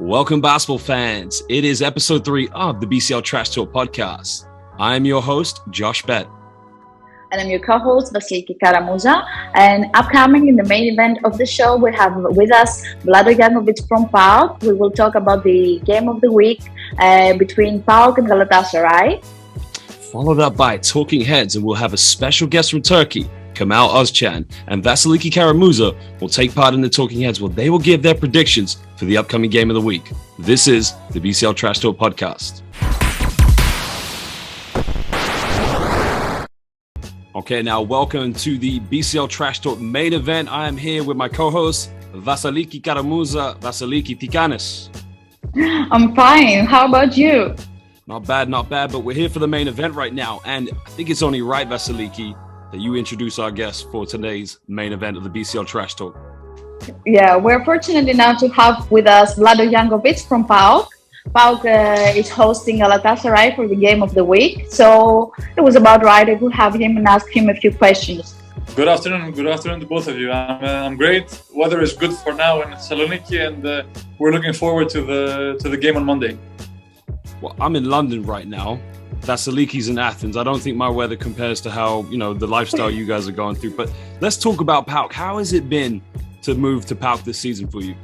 Welcome, basketball fans. It is episode 3 of the BCL Trash Talk podcast. I am your host, Josh Bett. And I'm your co-host, Vasiliki Karamuza. And upcoming in the main event of the show, we have with us Vlado Jankovic from PAOK. We will talk about the game of the week between PAOK and Galatasaray. Followed up by Talking Heads, and we'll have a special guest from Turkey, Kemal Özcan, and Vasiliki Karamuza will take part in the Talking Heads where they will give their predictions for the upcoming game of the week. This is the BCL Trash Talk podcast. Okay, now welcome to the BCL Trash Talk main event. I am here with my co-host, Vasiliki Karamuza. Vasiliki, Tikanis. I'm fine. How about you? Not bad, but we're here for the main event right now. And I think it's only right, Vasiliki, that you introduce our guest for today's main event of the BCL Trash Talk. Yeah, we're fortunate enough to have with us Vlado Jankovic from PAOK. PAOK is hosting Galatasaray for the game of the week. So it was about right I could have him and ask him a few questions. Good afternoon to both of you. I'm great. Weather is good for now in Thessaloniki, and we're looking forward to the game on Monday. Well, I'm in London right now. Vasiliki's in Athens. I don't think my weather compares to how, the lifestyle you guys are going through. But let's talk about PAOK. How has it been to move to PAOK this season for you?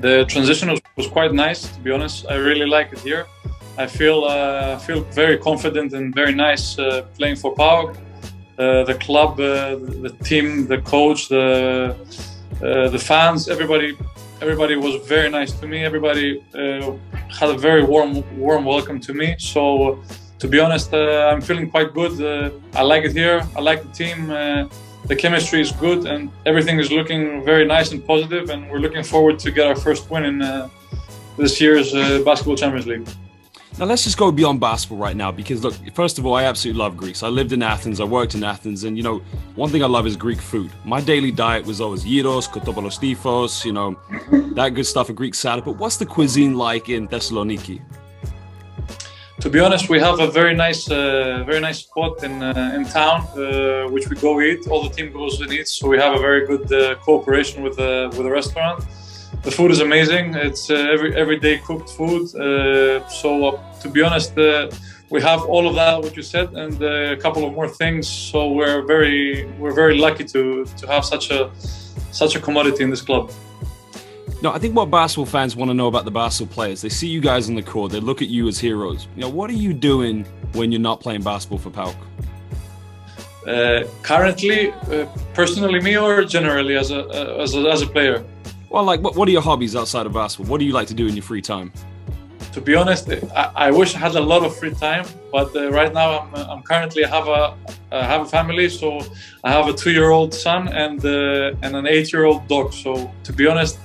The transition was quite nice, to be honest. I really like it here. I feel very confident and very nice playing for PAOK. The club, the team, the coach, the fans, everybody was very nice to me. Everybody had a very warm welcome to me. So, to be honest, I'm feeling quite good. I like it here. I like the team. The chemistry is good, and everything is looking very nice and positive. And we're looking forward to get our first win in this year's Basketball Champions League. Now, let's just go beyond basketball right now, because look, first of all, I absolutely love Greece. I lived in Athens, I worked in Athens, and one thing I love is Greek food. My daily diet was always gyros, kotopolostifos, that good stuff, a Greek salad. But what's the cuisine like in Thessaloniki? To be honest, we have a very nice spot in town, which we go eat. All the team goes and eats, so we have a very good cooperation with the restaurant. The food is amazing. It's everyday cooked food. So to be honest, we have all of that, what you said, and a couple of more things. So we're very lucky to have such a commodity in this club. No, I think what basketball fans want to know about the basketball players, they see you guys on the court, they look at you as heroes. What are you doing when you're not playing basketball for PAOK? Currently, personally, me or generally as a player? Well, what are your hobbies outside of basketball? What do you like to do in your free time? To be honest, I wish I had a lot of free time, but right now I'm currently have a family, so I have a 2-year-old son and an 8-year-old dog. So to be honest,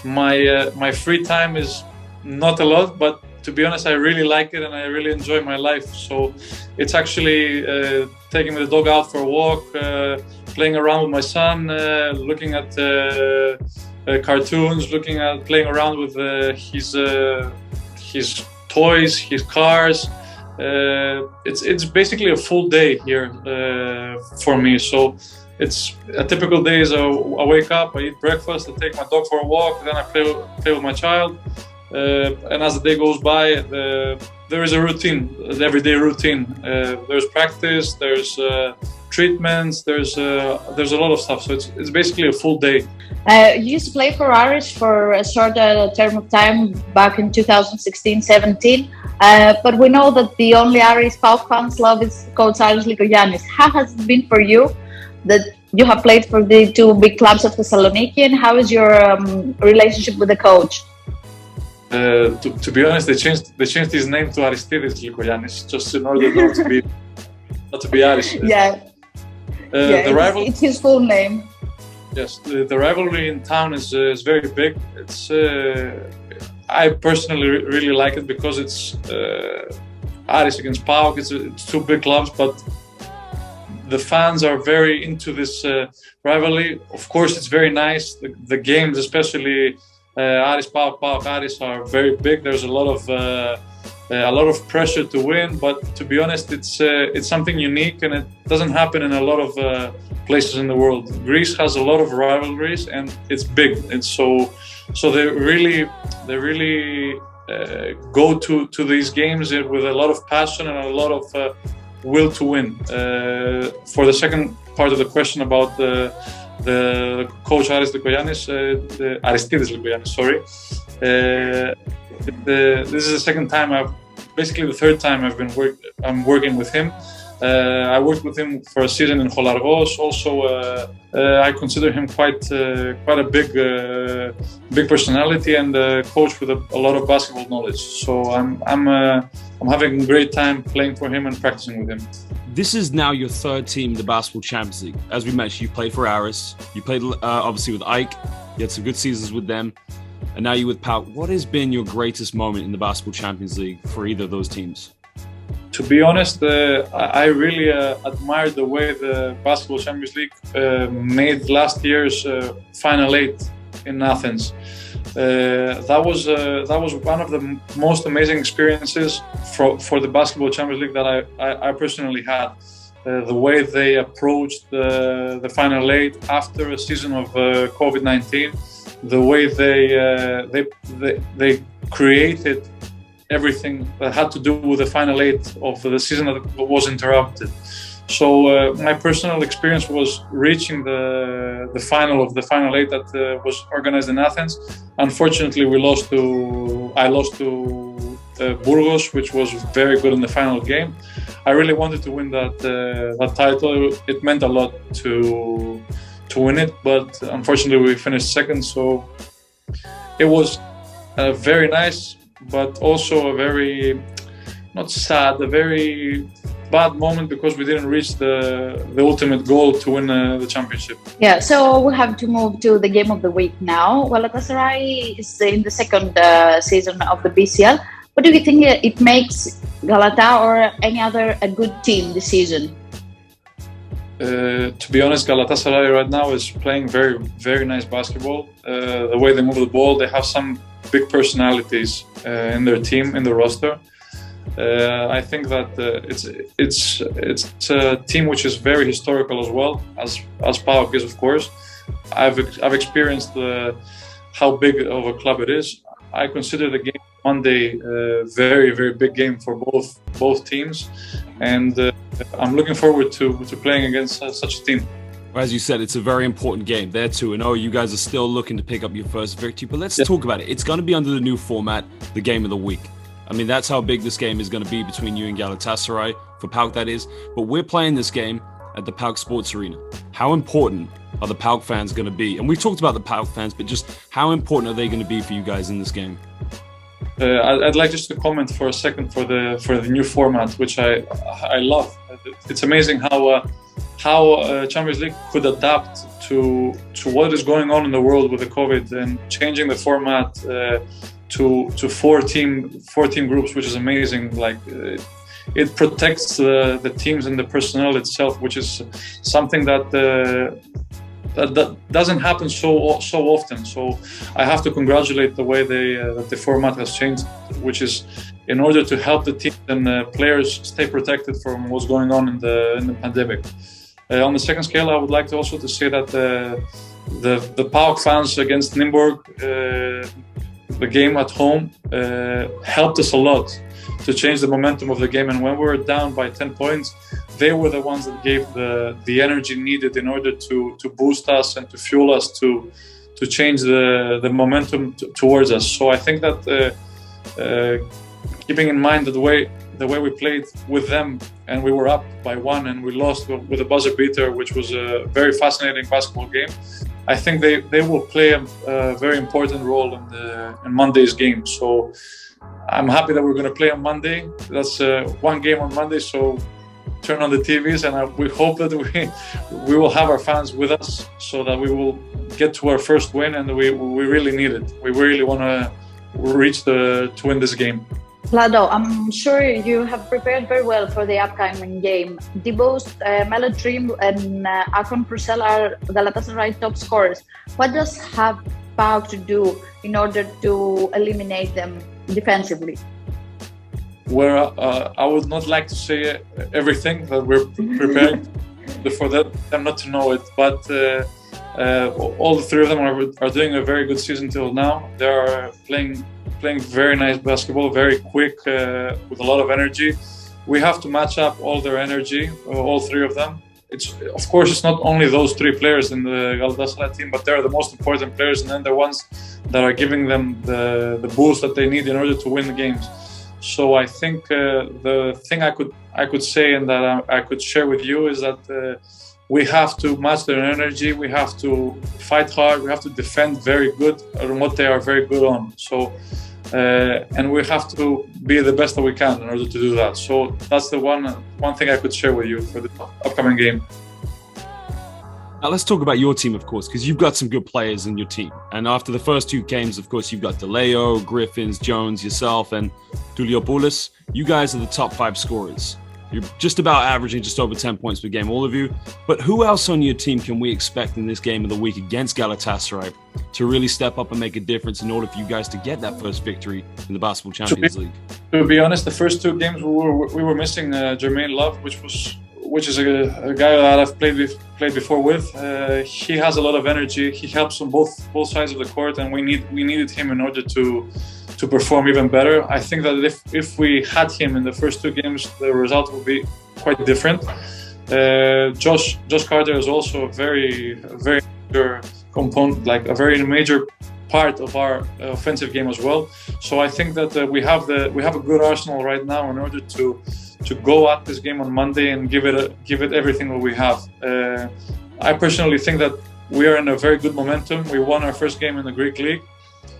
my free time is not a lot, but to be honest, I really like it and I really enjoy my life. So it's actually taking the dog out for a walk, playing around with my son, looking at cartoons, playing around with his toys, his cars. It's basically a full day here for me. So it's a typical day is I wake up, I eat breakfast, I take my dog for a walk, then I play with my child. And as the day goes by, there is a routine, an everyday routine. There's practice, there's treatments, there's a lot of stuff. So it's basically a full day. You used to play for Aris for a short term of time back in 2016-17. But we know that the only Aris PAOK fans love is Coach Aris Lykoyannis. How has it been for you that you have played for the two big clubs of Thessaloniki, and how is your relationship with the coach? To be honest, they changed his name to Aristidis Lykoyannis just in order not to be Aris. Yeah. It's his full name. Yes, the rivalry in town is very big. It's I personally really like it because it's Aris against PAOK. It's two big clubs, but the fans are very into this rivalry. Of course, it's very nice. The games, especially Aris PAOK Aris, are very big. There's a lot of pressure to win, but to be honest, it's something unique, and it doesn't happen in a lot of places in the world. Greece has a lot of rivalries, and it's big. It's so So they really go to these games with a lot of passion and a lot of will to win. For the second part of the question about the coach Aris Likoyannis, Aristidis Likoyannis, sorry. This is the second time basically the third time I'm working with him. I worked with him for a season in Cholargos. Also, I consider him quite a big personality and a coach with a lot of basketball knowledge. So I'm having a great time playing for him and practicing with him. This is now your third team in the Basketball Champions League. As we mentioned, you played for Aris. You played obviously with Ike. You had some good seasons with them. And now you're with PAOK. What has been your greatest moment in the Basketball Champions League for either of those teams? To be honest, I really admired the way the Basketball Champions League made last year's Final 8 in Athens. That was one of the most amazing experiences for the Basketball Champions League that I personally had. The way they approached the Final 8 after a season of COVID-19, the way they created everything that had to do with the Final 8 of the season that was interrupted. So my personal experience was reaching the final of the Final 8 that was organized in Athens. Unfortunately, I lost to Burgos, which was very good in the final game. I really wanted to win that title. It meant a lot to win it, but unfortunately we finished second. So it was very nice, but also a very, not sad, a very bad moment because we didn't reach the ultimate goal to win the championship. Yeah, so we have to move to the game of the week now. Galatasaray is in the second season of the BCL. What do you think it makes Galata or any other a good team this season? To be honest, Galatasaray right now is playing very, very nice basketball. The way they move the ball, they have some big personalities in their team, in the roster. I think that it's a team which is very historical as well, as PAOK is, of course. I've experienced how big of a club it is. I consider the game Monday a very, very big game for both teams, and I'm looking forward to playing against such a team. As you said, it's a very important game. They're 2-0. You guys are still looking to pick up your first victory, but let's talk about it. It's going to be under the new format, the game of the week. I mean, that's how big this game is going to be between you and Galatasaray, for PAOK that is. But we're playing this game at the PAOK Sports Arena. How important are the PAOK fans going to be? And we've talked about the PAOK fans, but just how important are they going to be for you guys in this game? I'd like just to comment for a second for the new format, which I love. It's amazing how Champions League could adapt to what is going on in the world with the COVID and changing the format to four team groups, which is amazing. Like it protects the teams and the personnel itself, which is something that doesn't happen so often. So I have to congratulate the way that the format has changed, which is in order to help the teams and players stay protected from what's going on in the pandemic. On the second scale, I would like to also to say that the PAOK fans against Nymburk, the game at home, helped us a lot to change the momentum of the game. And when we were down by 10 points, they were the ones that gave the energy needed in order to boost us and to fuel us to change the momentum towards us. So I think that keeping in mind that the way we played with them, and we were up by 1 and we lost with a buzzer beater, which was a very fascinating basketball game. I think they will play a very important role in Monday's game. So I'm happy that we're going to play on Monday. That's one game on Monday, so turn on the TVs, and we hope that we will have our fans with us so that we will get to our first win, and we really need it. We really want to reach to win this game. Vlado, I'm sure you have prepared very well for the upcoming game. Dibos, Melodream and Akron Purcell are Galatasaray top scorers. What does have PAOK to do in order to eliminate them defensively? Well, I would not like to say everything that we're preparing for them not to know it, but All the three of them are doing a very good season till now. They are playing very nice basketball, very quick, with a lot of energy. We have to match up all their energy, all three of them. Of course, it's not only those three players in the Galatasaray team, but they're the most important players, and then the ones that are giving them the boost that they need in order to win the games. So I think the thing I could say and that I could share with you is that we have to match their energy. We have to fight hard. We have to defend very good on what they are very good on. So. And we have to be the best that we can in order to do that. So that's the one thing I could share with you for the upcoming game. Now let's talk about your team, of course, because you've got some good players in your team. And after the first two games, of course, you've got DeLeo, Griffins, Jones, yourself, and Tuliopoulos. You guys are the top 5 scorers. You're just about averaging just over 10 points per game, all of you. But who else on your team can we expect in this game of the week against Galatasaray to really step up and make a difference in order for you guys to get that first victory in the Basketball Champions League? To be honest, the first two games we were missing Jermaine Love, which is a guy that I've played before with. He has a lot of energy. He helps on both sides of the court, and we needed him in order to perform even better. I think that if we had him in the first two games, the result would be quite different. Josh Carter is also a very major component, like a very major part of our offensive game as well. So I think that we have a good arsenal right now in order to go at this game on Monday and give it everything that we have. I personally think that we are in a very good momentum. We won our first game in the Greek League.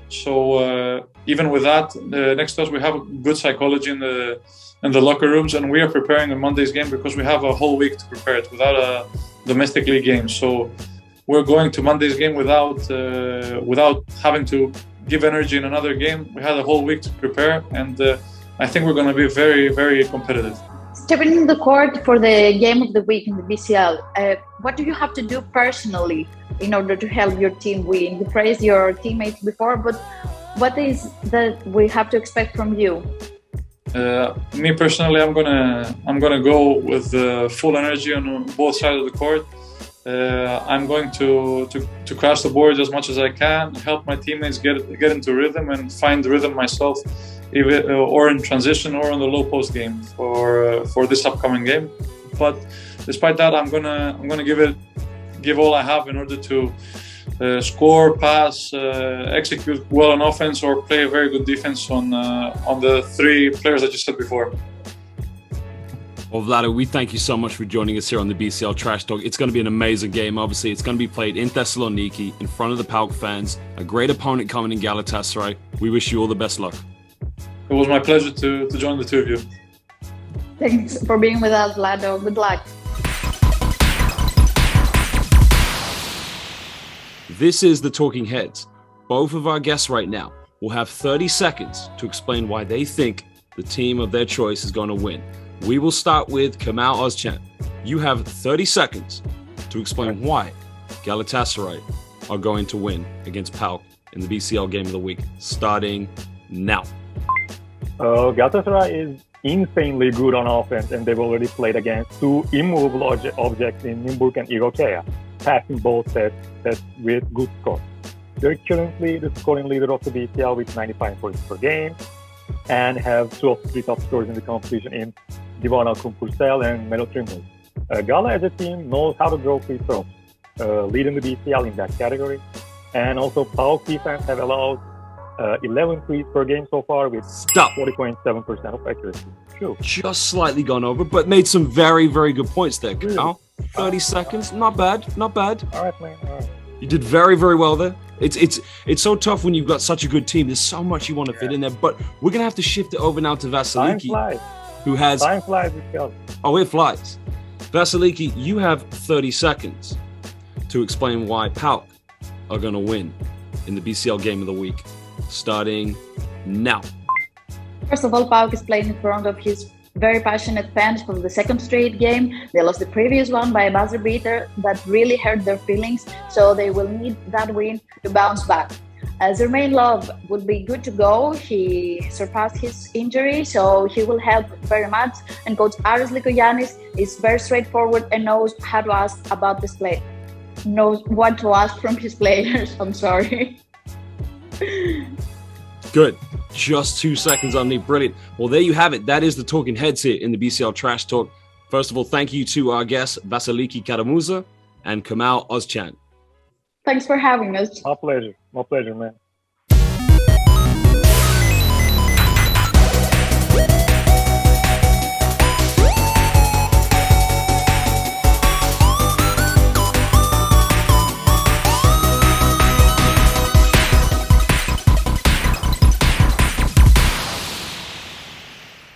So even with that, next to us, we have good psychology in the locker rooms, and we are preparing on Monday's game because we have a whole week to prepare it without a domestic league game. So we're going to Monday's game without having to give energy in another game. We had a whole week to prepare, and I think we're going to be very, very competitive. Stepping in the court for the game of the week in the BCL, what do you have to do personally in order to help your team win? You praised your teammates before, but what is that we have to expect from you? Me personally, I'm gonna go with full energy on both sides of the court. I'm going to crash the boards as much as I can, help my teammates get into rhythm and find rhythm myself, even or in transition or on the low post game for this upcoming game. But despite that, I'm gonna give all I have in order to score, pass, execute well on offense, or play a very good defense on the three players I just said before. Well, Vlado, we thank you so much for joining us here on the BCL Trash Talk. It's going to be an amazing game. Obviously, it's going to be played in Thessaloniki in front of the PAOK fans. A great opponent coming in Galatasaray. We wish you all the best luck. It was my pleasure to join the two of you. Thanks for being with us, Vlado. Good luck. This is the Talking Heads. Both of our guests right now will have 30 seconds to explain why they think the team of their choice is going to win. We will start with Kamal Ozcan. You have 30 seconds to explain why Galatasaray are going to win against PAOK in the BCL Game of the Week, starting now. Galatasaray is insanely good on offense, and they've already played against two immovable objects in Nymburk and Igokea, passing both sets with good scores. They're currently the scoring leader of the BCL with 95 points per game, and have two of the three top scorers in the competition in Divana Kumpursel and Melo Trimble. Gala as a team knows how to draw free throws, leading the BCL in that category. And also PAOK defense have allowed 11 threes per game so far with 40.7% of accuracy. Sure. Just slightly gone over, but made some very, very good points there. Kamal, 30 seconds, not bad, not bad. All right, man, all right. You did very, very well there. It's so tough when you've got such a good team. There's so much you want to fit in there, but we're going to have to shift it over now to Vasiliki, who has... Time flies, go. Oh, it flies. Vasiliki, you have 30 seconds to explain why PAOK are going to win in the BCL Game of the Week, starting now. First of all, PAOK is playing in front of his very passionate fans for the second straight game. They lost the previous one by a buzzer beater that really hurt their feelings, so they will need that win to bounce back. Jermaine Love would be good to go. He surpassed his injury, so he will help very much. And Coach Aris Lykoyannis is very straightforward and knows how to ask about this play. knows what to ask from his players. I'm sorry. Good. Just 2 seconds underneath. Brilliant. Well, there you have it. That is the talking heads here in the BCL Trash Talk. First of all, thank you to our guests, Vasiliki Karamuza and Kamal Ozcan. Thanks for having us. My pleasure, man.